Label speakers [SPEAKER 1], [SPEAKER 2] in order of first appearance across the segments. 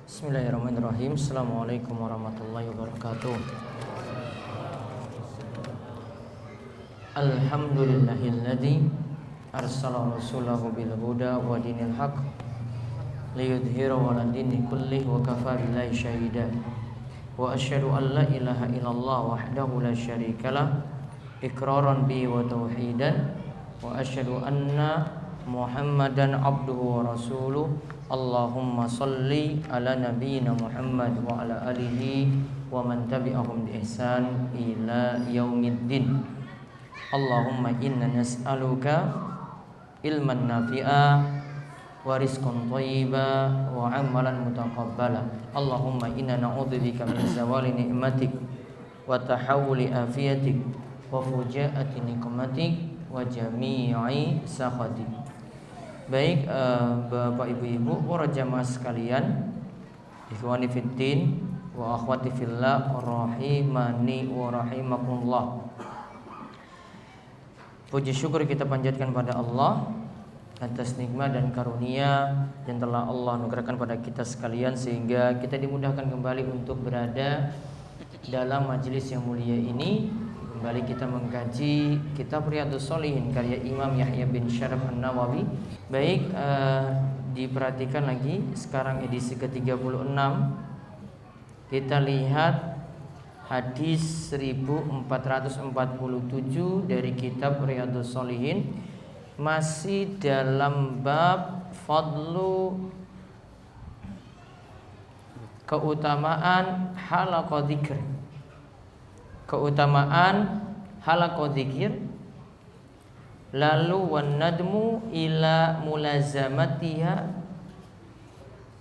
[SPEAKER 1] Bismillahirrahmanirrahim. Assalamualaikum warahmatullahi wabarakatuh. Alhamdulillahilladzi arsala rasulahu bil huda wa dinil haq liyudhhirahu 'ala dini kullih wa kafa billahi syahida. Wa asyhadu an la ilaha illallah wahdahu la syarikalah iqraran bi wa tauhidan wa asyhadu anna Muhammadan abduhu wa rasuluh. Allahumma salli ala nabiyyina Muhammad wa ala alihi wa man tabi'ahum bi ihsan ila yaumiddin. Allahumma inna nas'aluka ilman nafi'a wa rizqan thayyiba wa amalan mutaqabbala. Allahumma inna na'udzubika min zawali ni'matik wa tahawuli afiyatik wa fujaati nikmatik wa jami'i sakhatik. Baik, Bapak Ibu-ibu, para jamaah sekalian, ikhwani fiddin wa akhwati fillah, rahimani wa rahimakumullah. Puji syukur kita panjatkan pada Allah atas nikmat dan karunia yang telah Allah anugerahkan pada kita sekalian, sehingga kita dimudahkan kembali untuk berada dalam majelis yang mulia ini. Kembali kita mengkaji kitab Riyadhus Shalihin karya Imam Yahya bin Syaraf An-Nawawi. Baik, diperhatikan lagi sekarang edisi ke-36. Kita lihat hadis 1447 dari kitab Riyadhus Shalihin, masih dalam bab fadlu, keutamaan halaqah dzikir. Keutamaan halaqah dzikir, lalu wan nadmu ila mulazamatiha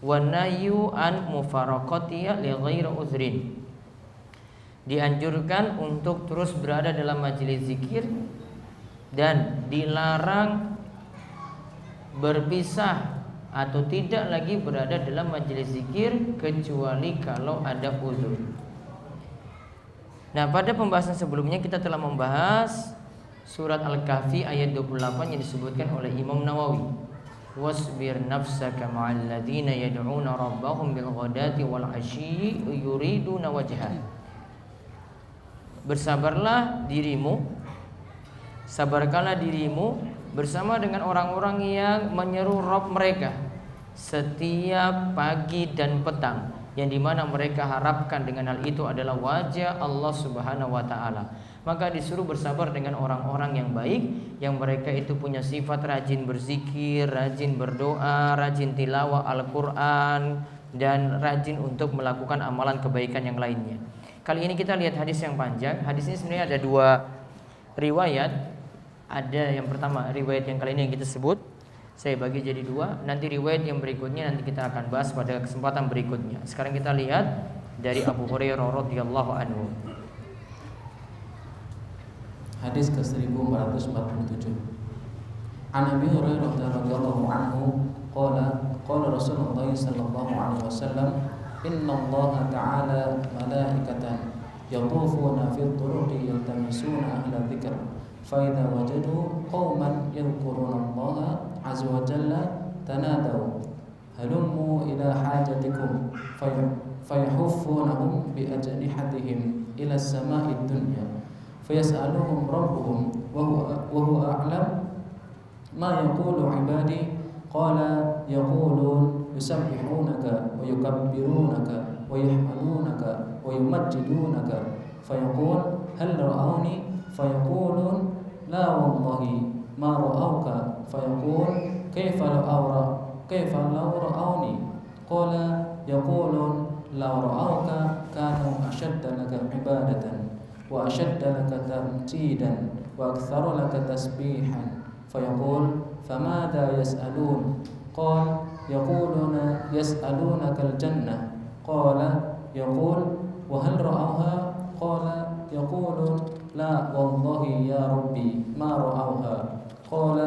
[SPEAKER 1] wan nahyu an mufaraqatiha li ghairi uzrin. Dianjurkan untuk terus berada dalam majelis zikir dan dilarang berpisah atau tidak lagi berada dalam majelis zikir kecuali kalau ada uzur. Nah, pada pembahasan sebelumnya kita telah membahas surat Al-Kahfi ayat 28 yang disebutkan oleh Imam Nawawi. Wasbir nafsaka ma'al ladzina yad'una rabbahum bil ghadati wal 'ashyi yuriduna wajhah. Bersabarlah dirimu, sabarkanlah dirimu bersama dengan orang-orang yang menyeru Rabb mereka setiap pagi dan petang, yang dimana mereka harapkan dengan hal itu adalah wajah Allah Subhanahu wa ta'ala. Maka disuruh bersabar dengan orang-orang yang baik, yang mereka itu punya sifat rajin berzikir, rajin berdoa, rajin tilawah Al-Quran, dan rajin untuk melakukan amalan kebaikan yang lainnya. Kali ini kita lihat hadis yang panjang. Hadis ini sebenarnya ada dua riwayat. Ada yang pertama, riwayat yang kali ini yang kita sebut, saya bagi jadi dua. Nanti riwayat yang berikutnya nanti kita akan bahas pada kesempatan berikutnya. Sekarang kita lihat dari Abu Hurairah radhiyallahu anhu.
[SPEAKER 2] Hadis ke-1447. An Abi Hurairah radhiyallahu anhu qala Rasulullah sallallahu alaihi wasallam, inna Allah ta'ala malaikatan yatufuna fi turuqi yaltamisuna ahla dzikr فإذا وجدوا قوما يذكرون الله عز وجل تنادوا هلموا إلى حاجتكم فيحفونهم بأجنحتهم إلى السماء الدنيا فيسألهم ربهم وهو أعلم ما يقول عبادي قال يقولون يسبحونك ويكبرونك ويحمدونك ويمجدونك فيقول هل رأوني فيقولون لا والله ما رأوك فيقول كيف لو رأوني قال يقولون لو رأوك كانوا أشد لك عبادة وأشد لك تمجيدا وأكثر لك تسبيحا فيقول فماذا يسألون قال يقولون يسألونك الجنة قال يقول وهل رأوها قال يقولون لا والله يا ربي ما رأوها قال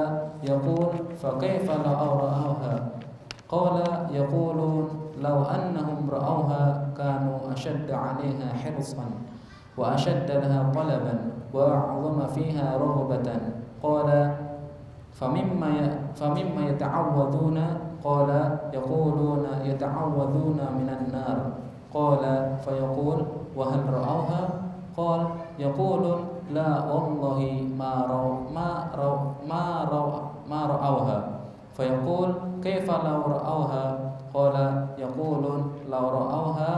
[SPEAKER 2] يقول فكيف لو رأوها قال يقولون لو أنهم رأوها كانوا أشد عليها حرصا وأشد لها طلبا وأعظم فيها رغبة قال فمما famimma yata'awwaduna qala yaquluna yata'awwaduna minan nar qala fayaqul wa hal ra'awha qala yaqulun la wallahi ma ra'awha fayaqul kaifa law ra'awha qala yaqulun law ra'awha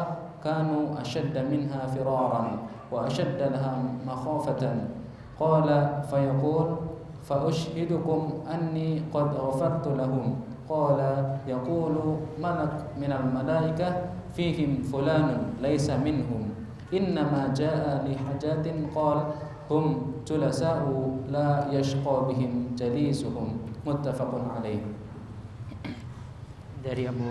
[SPEAKER 2] kanu ashadda minha firaran wa ashadda laha makhafatan qala fayaqul fa ushhidukum anni qad ghafartu lahum qala yaqulu malak minal malaikah fihim fulanun laysa minhum innama jaa li hajatin qala hum julasa'u la yashqa bihim jalisuhum muttafaqun alaih.
[SPEAKER 1] Dari Abu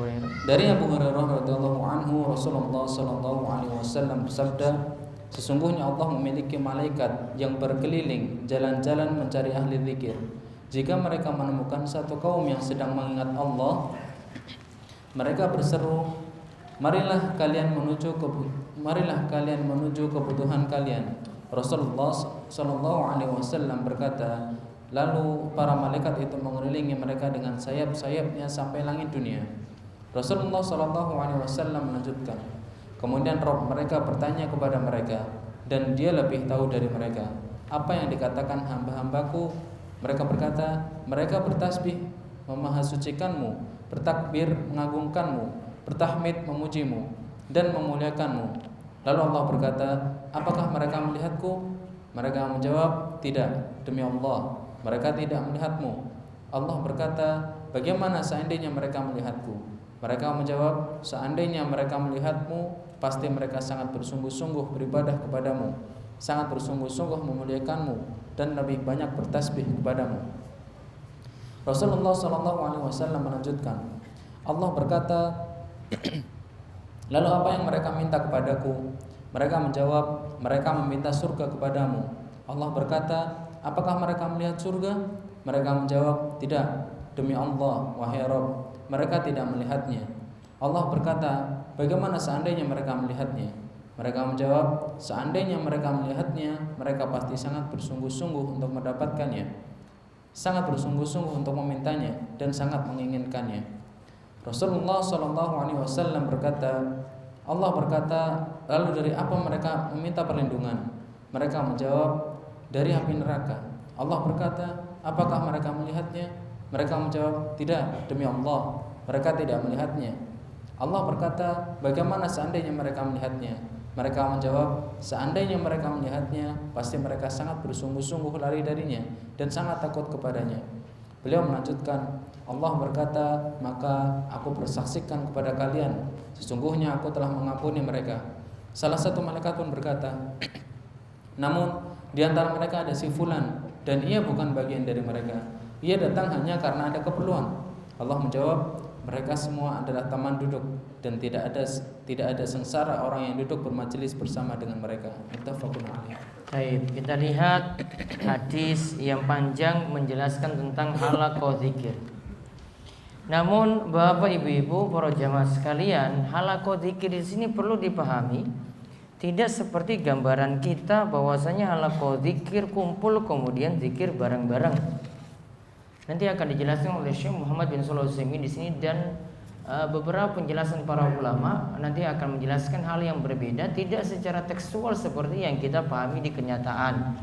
[SPEAKER 2] Hurairah radhiyallahu anhu, Rasulullah sallallahu alaihi wasallam bersabda, sesungguhnya Allah memiliki malaikat yang berkeliling jalan-jalan mencari ahli zikir. Jika mereka menemukan satu kaum yang sedang mengingat Allah, mereka berseru, marilah kalian menuju kebutuhan kalian. Rasulullah sallallahu alaihi wasallam berkata, lalu para malaikat itu mengelilingi mereka dengan sayap-sayapnya sampai langit dunia. Rasulullah sallallahu alaihi wasallam melanjutkan, kemudian Rabb mereka bertanya kepada mereka, dan Dia lebih tahu dari mereka, apa yang dikatakan hamba-hambaku? Mereka berkata, mereka bertasbih memahasucikanmu, bertakbir mengagungkanmu, bertahmid memujimu, dan memuliakanmu. Lalu Allah berkata, apakah mereka melihatku? Mereka menjawab, tidak, demi Allah, mereka tidak melihatmu. Allah berkata, bagaimana seandainya mereka melihatku? Mereka menjawab, seandainya mereka melihatmu, pasti mereka sangat bersungguh-sungguh beribadah kepadamu, sangat bersungguh-sungguh memuliakanmu, dan lebih banyak bertasbih kepadamu. Rasulullah SAW melanjutkan, Allah berkata, lalu apa yang mereka minta kepadaku? Mereka menjawab, mereka meminta surga kepadamu. Allah berkata, apakah mereka melihat surga? Mereka menjawab, tidak, demi Allah, wahai Rabb, mereka tidak melihatnya. Allah berkata, bagaimana seandainya mereka melihatnya? Mereka menjawab, seandainya mereka melihatnya, mereka pasti sangat bersungguh-sungguh untuk mendapatkannya, sangat bersungguh-sungguh untuk memintanya, dan sangat menginginkannya. Rasulullah SAW berkata, Allah berkata, lalu dari apa mereka meminta perlindungan? Mereka menjawab, dari api neraka. Allah berkata, apakah mereka melihatnya? Mereka menjawab, tidak, demi Allah, mereka tidak melihatnya. Allah berkata, bagaimana seandainya mereka melihatnya? Mereka menjawab, seandainya mereka melihatnya, pasti mereka sangat bersungguh-sungguh lari darinya dan sangat takut kepadanya. Beliau melanjutkan, Allah berkata, maka aku bersaksikan kepada kalian, sesungguhnya aku telah mengampuni mereka. Salah satu malaikat pun berkata, namun di antara mereka ada si fulan, dan ia bukan bagian dari mereka. Ia datang hanya karena ada keperluan. Allah menjawab, mereka semua adalah teman duduk, dan tidak ada sengsara orang yang duduk bermajelis bersama dengan mereka. Muttafaqun alaih.
[SPEAKER 1] Baik, kita lihat hadis yang panjang menjelaskan tentang halaqah zikir. Namun Bapak Ibu-ibu para jamaah sekalian, halaqah zikir di sini perlu dipahami tidak seperti gambaran kita bahwasanya halaqah zikir kumpul kemudian zikir bareng-bareng. Nanti akan dijelaskan oleh Syekh Muhammad bin Shalih Al-Utsaimin di sini, dan beberapa penjelasan para ulama nanti akan menjelaskan hal yang berbeda, tidak secara tekstual seperti yang kita pahami di kenyataan.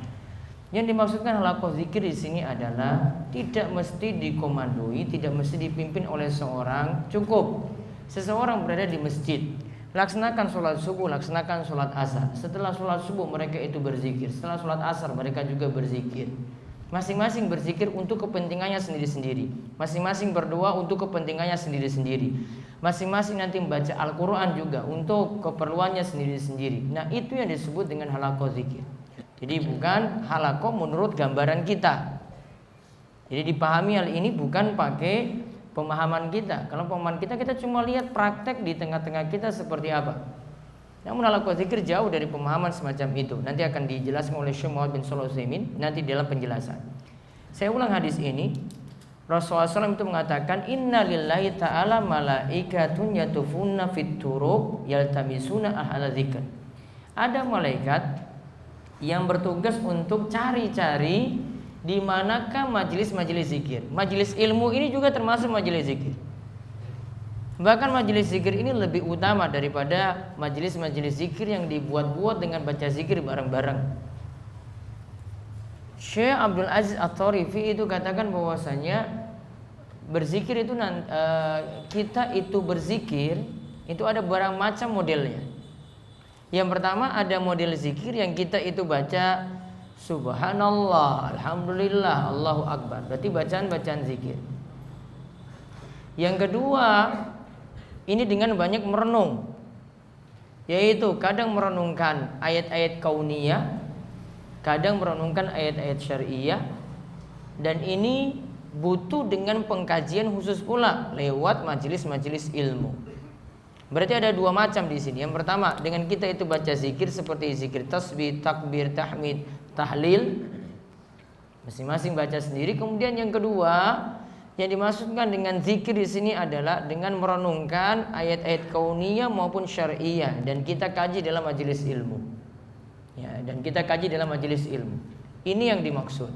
[SPEAKER 1] Yang dimaksudkan halaqah zikir di sini adalah tidak mesti dikomandoi, tidak mesti dipimpin oleh seorang, cukup seseorang berada di masjid, laksanakan sholat subuh, laksanakan sholat asar. Setelah sholat subuh mereka itu berzikir, setelah sholat asar mereka juga berzikir. Masing-masing berzikir untuk kepentingannya sendiri-sendiri, masing-masing berdoa untuk kepentingannya sendiri-sendiri, masing-masing nanti membaca Al-Quran juga untuk keperluannya sendiri-sendiri. Nah, itu yang disebut dengan halaqah zikir. Jadi bukan halaqah menurut gambaran kita. Jadi dipahami hal ini bukan pakai pemahaman kita. Kalau pemahaman kita cuma lihat praktek di tengah-tengah kita seperti apa. Namun halaqah zikir jauh dari pemahaman semacam itu. Nanti akan dijelaskan oleh Syekh Muhammad bin Shalih Al-Utsaimin nanti dalam penjelasan. Saya ulang hadis ini. Rasulullah SAW itu mengatakan, Inna lillahi ta'ala malaikatun yatufuna fit turuq yaltamisuna ahla dzikr. Ada malaikat yang bertugas untuk cari-cari Di manakah majelis-majelis zikir? Majelis ilmu ini juga termasuk majelis zikir. Bahkan majelis zikir ini lebih utama daripada majelis-majelis zikir yang dibuat-buat dengan baca zikir bareng-bareng. Syekh Abdul Aziz At-Tharifi itu katakan bahwasanya berzikir itu kita itu berzikir itu ada barang macam modelnya. Yang pertama ada model zikir yang kita itu baca Subhanallah, Alhamdulillah, Allahu Akbar. Berarti bacaan-bacaan zikir. Yang kedua, ini dengan banyak merenung. Yaitu kadang merenungkan ayat-ayat kauniyah, kadang merenungkan ayat-ayat syariah. Dan ini butuh dengan pengkajian khusus pula lewat majelis-majelis ilmu. Berarti ada dua macam di sini. Yang pertama, dengan kita itu baca zikir seperti zikir tasbih, takbir, tahmid, tahlil, masing-masing baca sendiri. Kemudian yang kedua, yang dimaksudkan dengan zikir di sini adalah dengan merenungkan ayat-ayat kauniyah maupun syariah dan kita kaji dalam majelis ilmu. Ya, dan kita kaji dalam majelis ilmu. Ini yang dimaksud.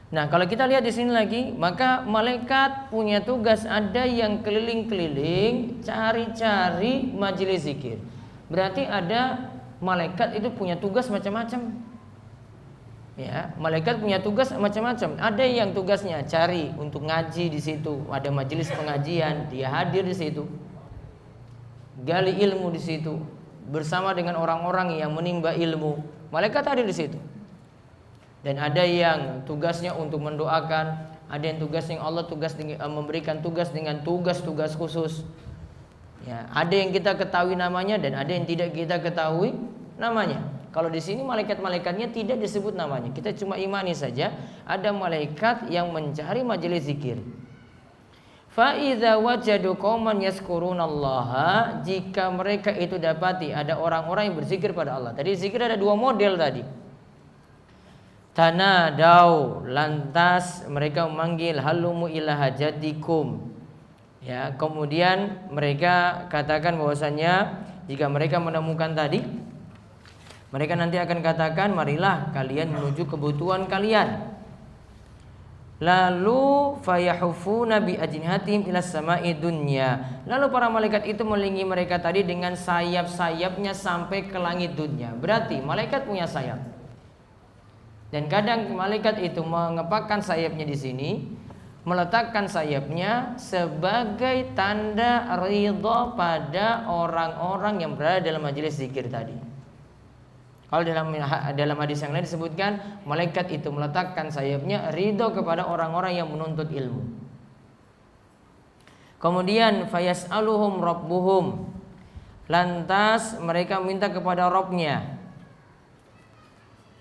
[SPEAKER 1] Nah, kalau kita lihat di sini lagi, maka malaikat punya tugas, ada yang keliling-keliling cari-cari majelis zikir. Berarti ada malaikat itu punya tugas macam-macam. Ya, malaikat punya tugas macam-macam. Ada yang tugasnya cari untuk ngaji di situ, ada majelis pengajian, dia hadir di situ. Gali ilmu di situ bersama dengan orang-orang yang menimba ilmu. Malaikat hadir di situ. Dan ada yang tugasnya untuk mendoakan, ada yang tugasnya Allah memberikan tugas dengan tugas-tugas khusus. Ya, ada yang kita ketahui namanya dan ada yang tidak kita ketahui namanya. Kalau di sini malaikat-malaikatnya tidak disebut namanya. Kita cuma imani saja ada malaikat yang mencari majelis zikir. Fa idza wajadu qauman yazkurunallaha, jika mereka itu dapati ada orang-orang yang berzikir pada Allah. Tadi zikir ada dua model tadi. Tanadau, lantas mereka memanggil halumu ila hajatikum. Ya, kemudian mereka katakan bahwasanya jika mereka menemukan tadi, mereka nanti akan katakan, marilah kalian menuju kebutuhan kalian. Lalu fayahufuna bi ajnihatihim ila sama'i dunya. Lalu para malaikat itu melinggi mereka tadi dengan sayap-sayapnya sampai ke langit dunia. Berarti malaikat punya sayap. Dan kadang malaikat itu mengepakkan sayapnya di sini, meletakkan sayapnya sebagai tanda ridha pada orang-orang yang berada dalam majelis zikir tadi. Kalau dalam hadis yang lain disebutkan malaikat itu meletakkan sayapnya ridha kepada orang-orang yang menuntut ilmu. Kemudian fayas'aluhum rabbuhum, lantas mereka minta kepada Rabbnya.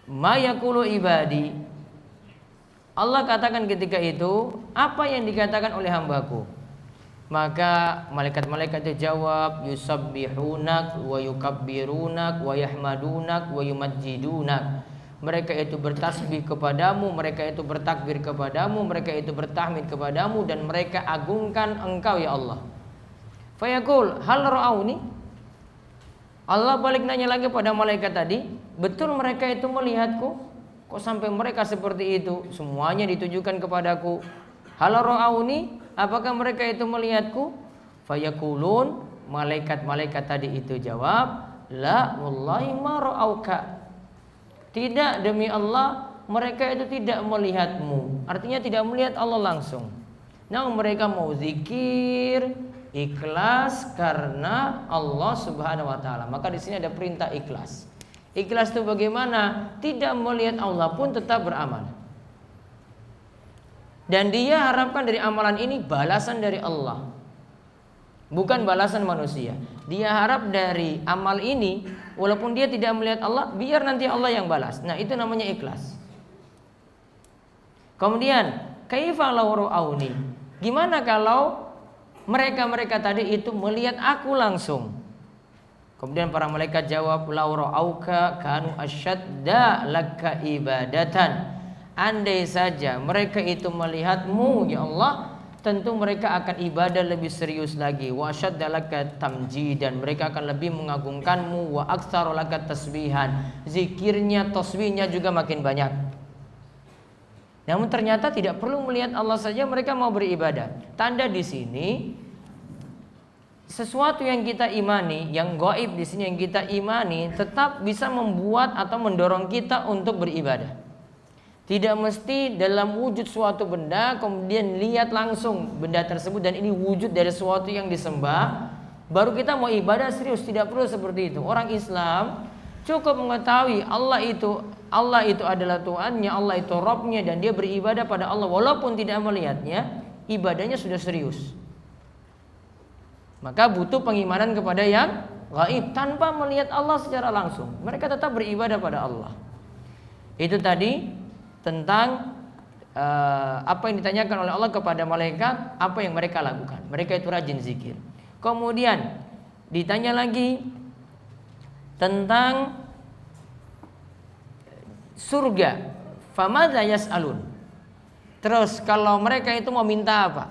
[SPEAKER 1] Ma yaqulu ibadi, Allah katakan ketika itu, apa yang dikatakan oleh hambaku? Maka malaikat-malaikat itu jawab, yusabbihunak wa yukabbirunak wa yahmadunak wa yumajjidunak. Mereka itu bertasbih kepadamu, mereka itu bertakbir kepadamu, mereka itu bertahmid kepadamu, dan mereka agungkan engkau ya Allah. Fayaqul hal ra'auni, Allah balik nanya lagi pada malaikat tadi, betul mereka itu melihatku? Kok sampai mereka seperti itu? Semuanya ditujukan kepadaku. Hal ra'auni, apakah mereka itu melihatku? Fayaqulun, malaikat-malaikat tadi itu jawab, la wallahi ma ra'auka. Tidak, demi Allah, mereka itu tidak melihatmu. Artinya tidak melihat Allah langsung. Namun mereka mau zikir ikhlas karena Allah Subhanahu wa taala. Maka di sini ada perintah ikhlas. Ikhlas itu bagaimana? Tidak melihat Allah pun tetap beramal. Dan dia harapkan dari amalan ini balasan dari Allah, bukan balasan manusia. Dia harap dari amal ini, walaupun dia tidak melihat Allah, biar nanti Allah yang balas. Nah, itu namanya ikhlas. Kemudian, kaifa law ra'auni? Gimana kalau mereka tadi itu melihat aku langsung? Kemudian para malaikat jawab, law ra'auka kanu asyadda laka ibadatan. Andai saja mereka itu melihatmu ya Allah, tentu mereka akan ibadah lebih serius lagi. Wa asyadda laka tamjidan, mereka akan lebih mengagungkanmu. Wa aktsara laka tasbihan, zikirnya, tasbihnya juga makin banyak. Namun ternyata tidak perlu melihat Allah saja mereka mau beribadah. Tanda di sini sesuatu yang kita imani, yang gaib di sini yang kita imani tetap bisa membuat atau mendorong kita untuk beribadah. Tidak mesti dalam wujud suatu benda kemudian lihat langsung benda tersebut dan ini wujud dari sesuatu yang disembah baru kita mau ibadah serius. Tidak perlu seperti itu. Orang Islam cukup mengetahui Allah itu adalah Tuhannya, Allah itu Rabbnya, dan dia beribadah pada Allah walaupun tidak melihatnya, ibadahnya sudah serius. Maka butuh pengimanan kepada yang gaib tanpa melihat Allah secara langsung. Mereka tetap beribadah pada Allah. Itu tadi tentang apa yang ditanyakan oleh Allah kepada malaikat, apa yang mereka lakukan. Mereka itu rajin zikir. Kemudian ditanya lagi tentang surga. Famadza yas'alun. Terus kalau mereka itu mau minta apa?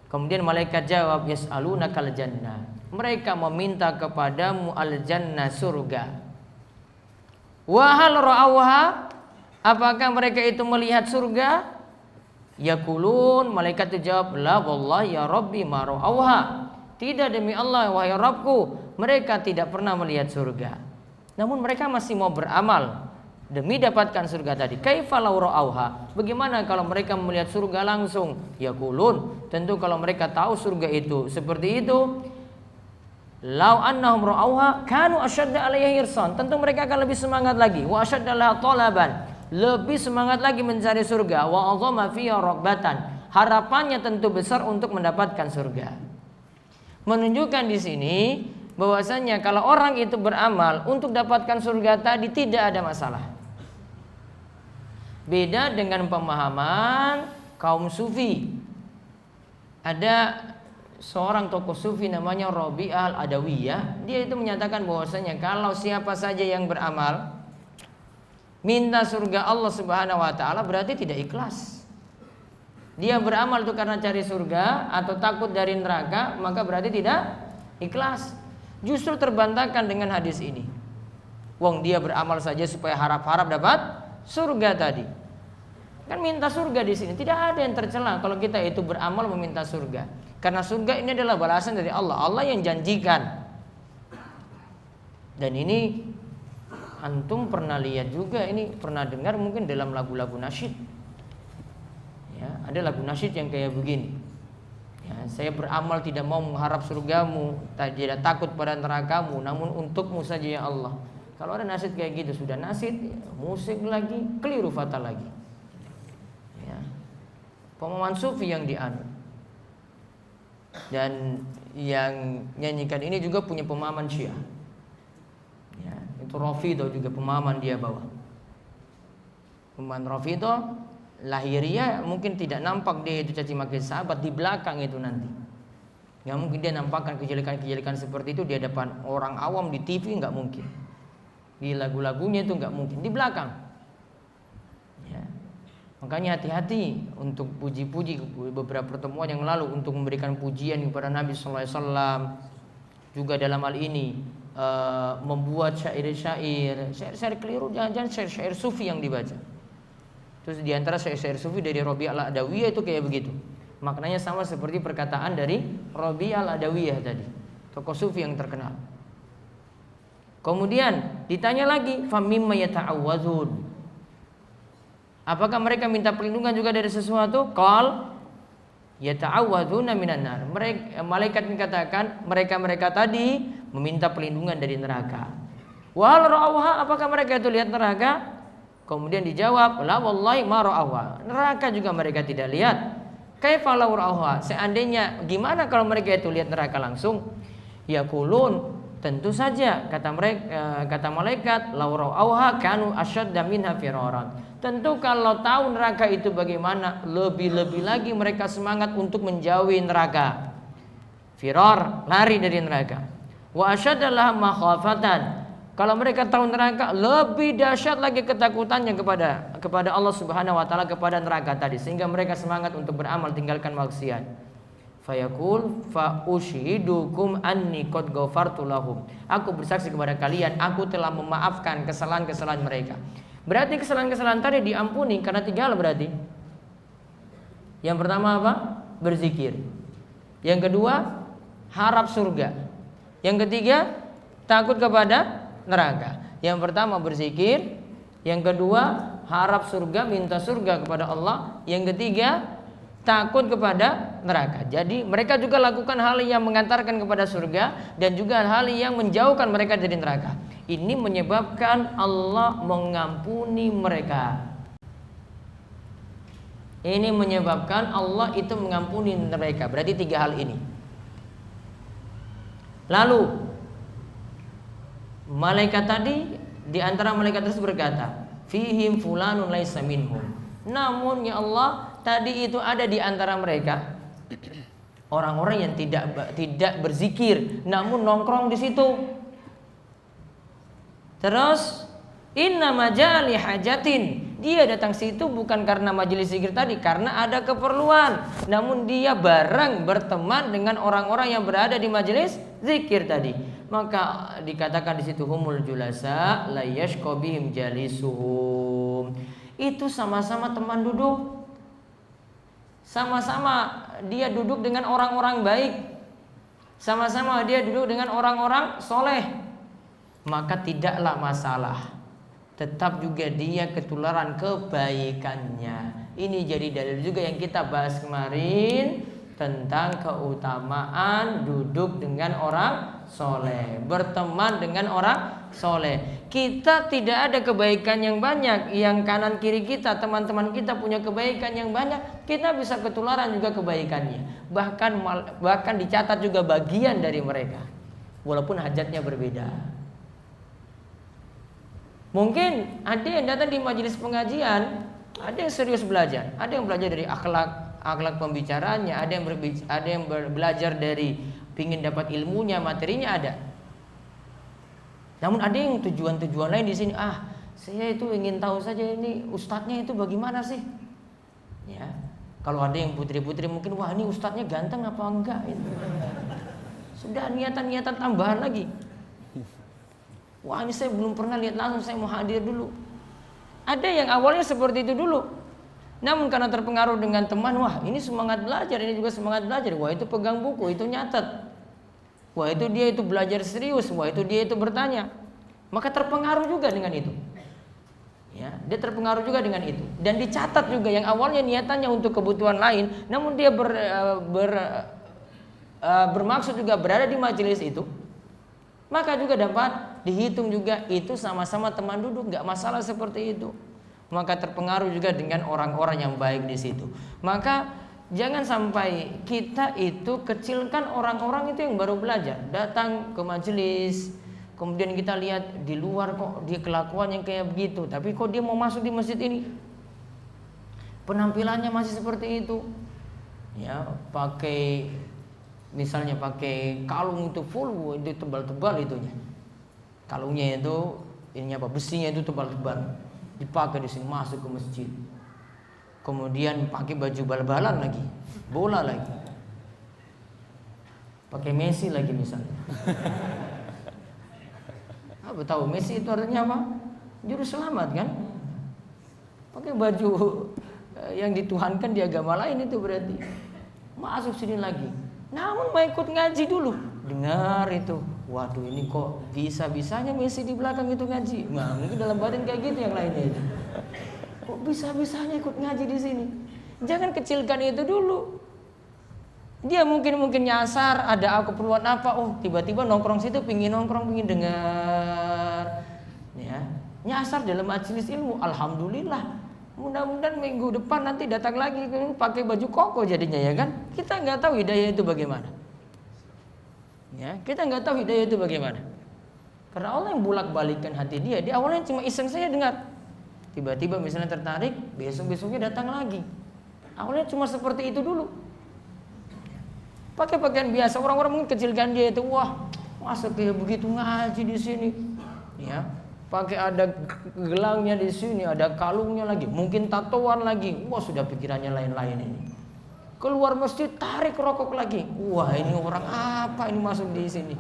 [SPEAKER 1] Kemudian malaikat jawab, yas'alunakal jannah. Mereka meminta kepadamu al-jannah, surga. Wa hal ra'awha? Apakah mereka itu melihat surga? Yaqulun, malaikat itu jawab, la wallahi ya rabbi ma ra'awha. Tidak demi Allah wahai Rabbku, mereka tidak pernah melihat surga. Namun mereka masih mau beramal demi dapatkan surga tadi. Kaifa law ra'auha? Bagaimana kalau mereka melihat surga langsung? Yaqulun, tentu kalau mereka tahu surga itu seperti itu, law annahum ra'auha kanu ashadda 'alaiha hirsan. Tentu mereka akan lebih semangat lagi. Wa ashadda laha talaban. Lebih semangat lagi mencari surga. Wa 'azama fiha raghbatan. Harapannya tentu besar untuk mendapatkan surga. Menunjukkan di sini bahwasanya kalau orang itu beramal untuk dapatkan surga tadi tidak ada masalah. Beda dengan pemahaman kaum sufi. Ada seorang tokoh sufi namanya Rabi'ah al-Adawiyah. Dia itu menyatakan bahwasanya kalau siapa saja yang beramal minta surga Allah Subhanahu wa taala berarti tidak ikhlas. Dia beramal itu karena cari surga atau takut dari neraka, maka berarti tidak ikhlas. Justru terbantahkan dengan hadis ini. Wong dia beramal saja supaya harap-harap dapat surga tadi. Kan minta surga di sini tidak ada yang tercela kalau kita itu beramal meminta surga. Karena surga ini adalah balasan dari Allah. Allah yang janjikan. Dan ini antum pernah lihat juga, ini pernah dengar mungkin dalam lagu-lagu nasyid. Ya, ada lagu nasyid yang kayak begini. Ya, saya beramal tidak mau mengharap surgamu, tidak takut pada nerakamu, namun untukmu saja ya Allah. Kalau ada nasyid kayak gitu, sudah nasyid, ya, musik lagi, keliru fatal lagi. Ya. Pemahaman sufi yang dianut. Dan yang nyanyikan ini juga punya pemahaman Syiah. Ya, itu Rafidhah juga pemahaman dia bawa. Pemahaman Rafidhah lahiriah mungkin tidak nampak dia itu caci maki sahabat, di belakang itu nanti. Nggak mungkin dia nampakkan kejelekan-kejelekan seperti itu di hadapan orang awam di TV, nggak mungkin. Di lagu-lagunya itu nggak mungkin, di belakang. Ya. Makanya hati-hati untuk puji-puji. Beberapa pertemuan yang lalu untuk memberikan pujian kepada Nabi Sallallahu Alaihi Wasallam. Juga dalam hal ini membuat syair-syair keliru, jangan-jangan syair sufi yang dibaca. Terus diantara syair sufi dari Rabi'ah al-Adawiyah itu kayak begitu. Maknanya sama seperti perkataan dari Rabi'ah al-Adawiyah tadi, tokoh sufi yang terkenal. Kemudian ditanya lagi, famimma yata'awwadzun. Apakah mereka minta perlindungan juga dari sesuatu? Qal yata'awwadzuna minan nar. Malaikat mengatakan mereka tadi meminta perlindungan dari neraka. Wal ra'awha, apakah mereka itu lihat neraka? Kemudian dijawab, la wallahi ma ra'awha. Neraka juga mereka tidak lihat. Kaifa law ra'awha? Seandainya gimana kalau mereka itu lihat neraka langsung? Yaqulun, tentu saja kata malaikat, law ra'awha kanu asyadda minha firaran. Tentu kalau tahu neraka itu bagaimana, lebih-lebih lagi mereka semangat untuk menjauhi neraka. Firar, lari dari neraka. Wa asyadda laha makhafatan. Kalau mereka tahu neraka, lebih dahsyat lagi ketakutannya kepada Allah Subhanahu wa taala, kepada neraka tadi, sehingga mereka semangat untuk beramal tinggalkan maksiat. Fayaqul fa ushidukum anni qad ghafartu lahum. Aku bersaksi kepada kalian, aku telah memaafkan kesalahan-kesalahan mereka. Berarti kesalahan-kesalahan tadi diampuni karena 3 hal berarti. Yang pertama apa? Berzikir. Yang kedua, harap surga. Yang ketiga, takut kepada neraka. Yang pertama berzikir, yang kedua harap surga, minta surga kepada Allah. Yang ketiga, takut kepada neraka. Jadi mereka juga lakukan hal yang mengantarkan kepada surga dan juga hal yang menjauhkan mereka dari neraka. Ini menyebabkan Allah mengampuni mereka. Ini menyebabkan Allah itu mengampuni mereka. Berarti 3 hal ini. Lalu malaikat tadi, di antara malaikat tersebut berkata, fihim fulanun laisa minhum. Namun ya Allah, tadi itu ada di antara mereka orang-orang yang tidak berzikir, namun nongkrong di situ. Terus inna majali hajatin, dia datang situ bukan karena majelis zikir tadi, karena ada keperluan. Namun dia bareng berteman dengan orang-orang yang berada di majelis zikir tadi. Maka dikatakan di situ humul julasa la yashqa bihim jalisuhum. Itu sama-sama teman duduk. Sama-sama dia duduk dengan orang-orang baik. Sama-sama dia duduk dengan orang-orang soleh. Maka tidaklah masalah, tetap juga dia ketularan kebaikannya. Ini jadi dalil juga yang kita bahas kemarin tentang keutamaan duduk dengan orang soleh, berteman dengan orang soleh. Kita tidak ada kebaikan yang banyak, yang kanan kiri kita, teman-teman kita punya kebaikan yang banyak, kita bisa ketularan juga kebaikannya. Bahkan dicatat juga bagian dari mereka, walaupun hajatnya berbeda. Mungkin ada yang datang di majelis pengajian, ada yang serius belajar, ada yang belajar dari akhlak pembicaraannya, ada yang belajar dari pingin dapat ilmunya, materinya ada. Namun ada yang tujuan lain di sini. Saya itu ingin tahu saja ini ustadznya itu bagaimana sih? Ya, kalau ada yang putri-putri mungkin wah ini ustadznya ganteng apa enggak itu. Sudah niatan tambahan lagi. Wah ini saya belum pernah lihat langsung, saya mau hadir dulu. Ada yang awalnya seperti itu dulu, namun karena terpengaruh dengan teman, wah ini semangat belajar, ini juga semangat belajar. Wah itu pegang buku, itu nyatet. Wah itu dia itu belajar serius, wah itu dia itu bertanya. Maka terpengaruh juga dengan itu. Ya, dia terpengaruh juga dengan itu. Dan dicatat juga yang awalnya niatannya untuk kebutuhan lain, namun dia bermaksud juga berada di majelis itu. Maka juga dapat dihitung juga itu sama-sama teman duduk, nggak masalah seperti itu. Maka terpengaruh juga dengan orang-orang yang baik di situ. Maka jangan sampai kita itu kecilkan orang-orang itu yang baru belajar, datang ke majelis, kemudian kita lihat di luar kok dia kelakuannya kayak begitu, tapi kok dia mau masuk di masjid ini, penampilannya masih seperti itu. Ya, misalnya pakai kalung itu full, itu tebal-tebal itunya. Kalungnya itu besinya itu tebal-tebal. Dipakai di sini masuk ke masjid. Kemudian pakai baju bal-balan lagi, bola lagi. Pakai Messi lagi misalnya. Apa tahu Messi itu artinya apa? Juru selamat kan? Pakai baju yang dituhankan di agama lain itu berarti. Masuk sini lagi. Namun mau ikut ngaji dulu, dengar itu, waduh ini kok bisa-bisanya Messi di belakang itu ngaji. Nah, mungkin dalam badan kayak gitu yang lainnya itu. Kok bisa-bisanya ikut ngaji di sini? Jangan kecilkan itu dulu. Dia mungkin nyasar, ada keperluan apa? Oh, tiba-tiba nongkrong situ, pingin dengar. Ya, nyasar dalam majelis ilmu. Alhamdulillah. Mudah-mudahan minggu depan nanti datang lagi pakai baju koko jadinya ya kan? Kita nggak tahu hidayah itu bagaimana. Ya, kita nggak tahu hidayah itu bagaimana. Karena Allah yang bolak-balikkan hati dia. Dia awalnya cuma iseng saja dengar. Tiba-tiba misalnya tertarik, besok-besoknya datang lagi. Awalnya cuma seperti itu dulu. Pakai pakaian biasa, orang-orang mungkin kecilkan dia itu, wah, masa kayak begitu ngaji di sini. Ya. Pakai ada gelangnya di sini, ada kalungnya lagi, mungkin tatoan lagi. Wah, sudah pikirannya lain-lain ini. Keluar masjid tarik rokok lagi. Wah, ini orang apa ini masuk di sini?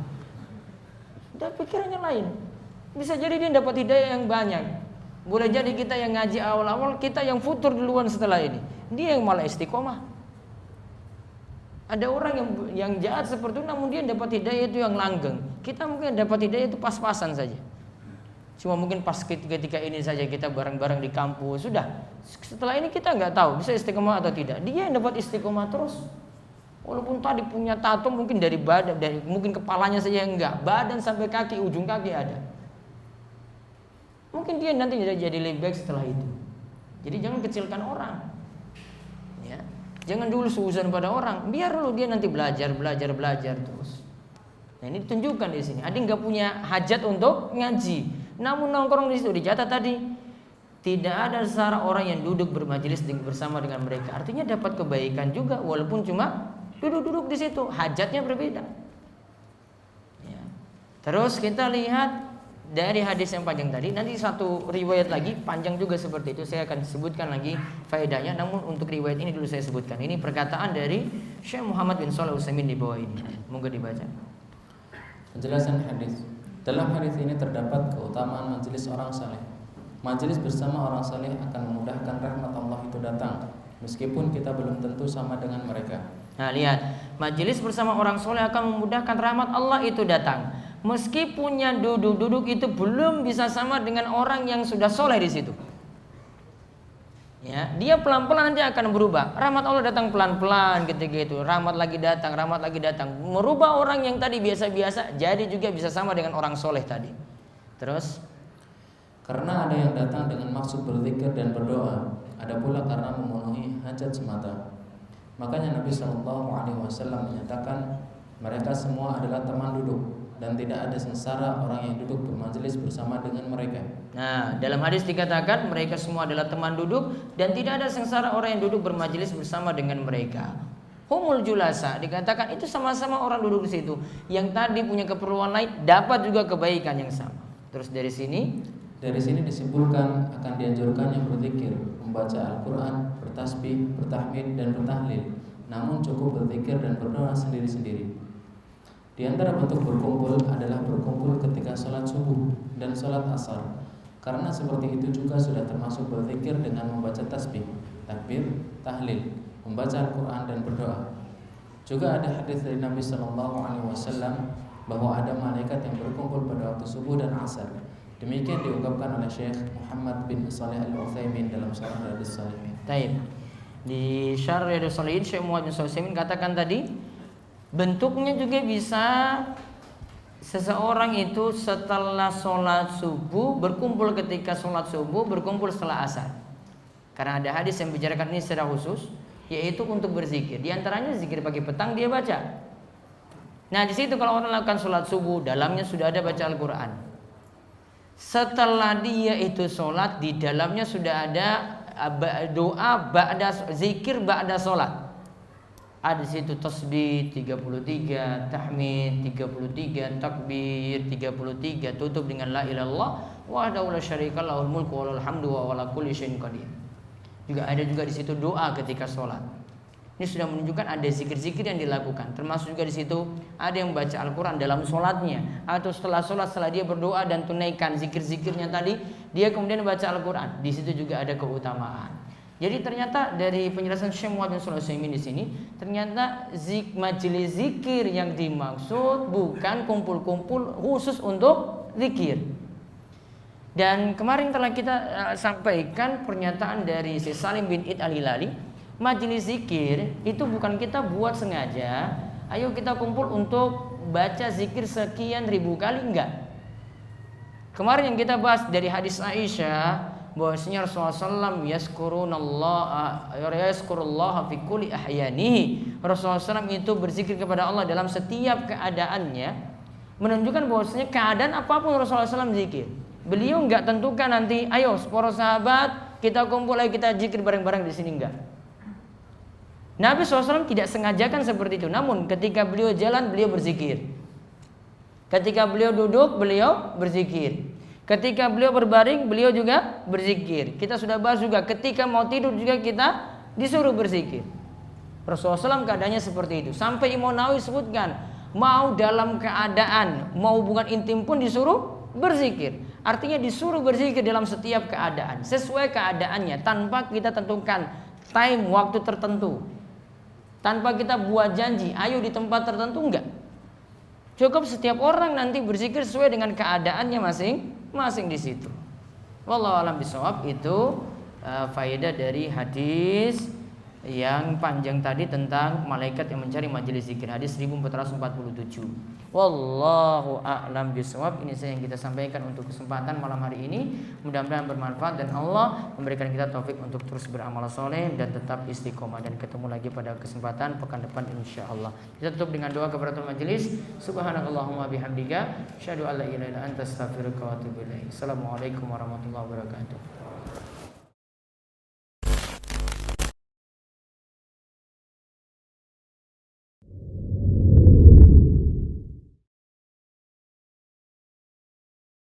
[SPEAKER 1] Sudah pikirannya lain. Bisa jadi dia dapat hidayah yang banyak. Boleh jadi kita yang ngaji awal-awal, kita yang futur duluan setelah ini. Dia yang malah istiqomah. Ada orang yang jahat seperti itu, namun dia dapat hidayah itu yang langgeng. Kita mungkin dapat hidayah itu pas-pasan saja. Cuma mungkin pas ketika ini saja kita bareng-bareng di kampus, sudah. Setelah ini kita nggak tahu bisa istiqomah atau tidak. Dia yang dapat istiqomah terus. Walaupun tadi punya tato mungkin dari badan, dari mungkin kepalanya saja enggak, badan sampai kaki, ujung kaki ada. Mungkin dia nanti jadi lebih baik setelah itu. Jadi jangan kecilkan orang. Ya. Jangan dulu suuzon pada orang. Biar dulu dia nanti belajar terus. Nah ini ditunjukkan di sini. Ada nggak punya hajat untuk ngaji, namun nongkrong di situ dicatat tadi. Tidak ada seorang yang duduk bermajelis bersama dengan mereka. Artinya dapat kebaikan juga, walaupun cuma duduk-duduk di situ. Hajatnya berbeda. Ya. Terus kita lihat dari hadis yang panjang tadi, nanti satu riwayat lagi panjang juga seperti itu. Saya akan sebutkan lagi faedahnya. Namun untuk riwayat ini dulu saya sebutkan. Ini perkataan dari Syekh Muhammad bin Shalih Al-Utsaimin di bawah ini. Monggo dibaca.
[SPEAKER 2] Penjelasan hadis. Dalam hadis ini terdapat keutamaan majelis orang saleh. Majelis bersama orang saleh akan memudahkan rahmat Allah itu datang, meskipun kita belum tentu sama dengan mereka.
[SPEAKER 1] Nah lihat, majelis bersama orang soleh akan memudahkan rahmat Allah itu datang, meskipun yang duduk-duduk itu belum bisa sama dengan orang yang sudah soleh di situ. Ya, dia pelan-pelan nanti akan berubah. Rahmat Allah datang pelan-pelan ketika itu. Rahmat lagi datang, merubah orang yang tadi biasa-biasa jadi juga bisa sama dengan orang soleh tadi. Terus,
[SPEAKER 2] karena ada yang datang dengan maksud berzikir dan berdoa, ada pula karena memenuhi hajat semata. Makanya Nabi SAW menyatakan mereka semua adalah teman duduk dan tidak ada sengsara orang yang duduk bermajelis bersama dengan mereka.
[SPEAKER 1] Nah, dalam hadis dikatakan mereka semua adalah teman duduk dan tidak ada sengsara orang yang duduk bermajelis bersama dengan mereka. Humul julasa dikatakan itu sama-sama orang duduk di situ. Yang tadi punya keperluan lain dapat juga kebaikan yang sama. Terus dari sini
[SPEAKER 2] disimpulkan akan dianjurkannya berzikir, membaca Al-Quran, bertasbih, bertahmid dan bertahlil. Namun cukup berzikir dan berdoa sendiri-sendiri. Di antara bentuk berkumpul adalah berkumpul ketika sholat subuh dan sholat asar. Karena seperti itu juga sudah termasuk berzikir dengan membaca tasbih, takbir, tahlil, membaca Al-Quran dan berdoa. Juga ada hadis dari Nabi SAW bahwa ada malaikat yang berkumpul pada waktu subuh dan asar. Demikian diungkapkan oleh Syekh Muhammad bin Shalih Al-Utsaimin dalam Syarah Riyadhus Shalihin.
[SPEAKER 1] Taib. Di Syarah Riyadhus Shalihin Syekh Muhammad bin Shalih Al-Utsaimin katakan tadi, bentuknya juga bisa seseorang itu setelah sholat subuh berkumpul ketika sholat subuh, berkumpul setelah asar. Karena ada hadis yang bicarakan ini secara khusus, yaitu untuk berzikir. Di antaranya zikir pagi petang dia baca. Nah di situ kalau orang lakukan sholat subuh, dalamnya sudah ada baca Al-Quran. Setelah dia itu sholat, di dalamnya sudah ada doa ba'da zikir ba'da sholat. Ada di situ tasbih 33, tahmid 33, takbir 33, tutup dengan la ilaha illallah wahdahu la syarika lahul mulku wa lahul hamdu wa ala kulli syai'in qadir. Juga ada juga di situ doa ketika sholat. Ini sudah menunjukkan ada zikir-zikir yang dilakukan. Termasuk juga di situ ada yang baca Al-Quran dalam sholatnya, atau setelah sholat, setelah dia berdoa dan tunaikan zikir-zikirnya tadi, dia kemudian baca Al-Quran. Di situ juga ada keutamaan. Jadi ternyata dari penjelasan Syekh Muhammad bin Shalih Al-Utsaimin di sini, ternyata majelis zikir yang dimaksud bukan kumpul-kumpul khusus untuk zikir. Dan kemarin telah kita sampaikan pernyataan dari Syekh Salim bin Id Al-Hilali. Majelis zikir itu bukan kita buat sengaja, ayo kita kumpul untuk baca zikir sekian ribu kali, enggak. Kemarin yang kita bahas dari hadis Aisyah bahwasanya Rasulullah SAW yazkurullaha fi kulli ahyanihi. Rasulullah SAW itu berzikir kepada Allah dalam setiap keadaannya, menunjukkan bahwasanya keadaan apapun Rasulullah SAW zikir. Beliau enggak tentukan nanti, ayo para sahabat kita kumpul ayo kita zikir bareng-bareng di sini, enggak. Nabi SAW tidak sengajakan seperti itu. Namun ketika beliau jalan, beliau berzikir. Ketika beliau duduk, beliau berzikir. Ketika beliau berbaring, beliau juga berzikir. Kita sudah bahas juga, ketika mau tidur juga kita disuruh berzikir. Rasulullah SAW keadaannya seperti itu. Sampai Imam Nawawi sebutkan, mau dalam keadaan, mau hubungan intim pun disuruh berzikir. Artinya disuruh berzikir dalam setiap keadaan, sesuai keadaannya, tanpa kita tentukan time, waktu tertentu. Tanpa kita buat janji, ayo di tempat tertentu, enggak. Cukup setiap orang nanti berzikir sesuai dengan keadaannya masing-masing di situ. Wallahu a'lam bishawab. Itu faedah dari hadis yang panjang tadi tentang malaikat yang mencari majelis zikir, hadis 1447. Wallahu a'lam bishawab. Ini saya yang kita sampaikan untuk kesempatan malam hari ini. Mudah-mudahan bermanfaat dan Allah memberikan kita taufik untuk terus beramal soleh dan tetap istiqomah, dan ketemu lagi pada kesempatan pekan depan insyaallah. Kita tutup dengan doa kafaratul majelis. Subhanakallahumma bihamdika asyhadu an la ilaha illa anta astaghfiruka wa atubu ilaik. Assalamualaikum warahmatullahi wabarakatuh.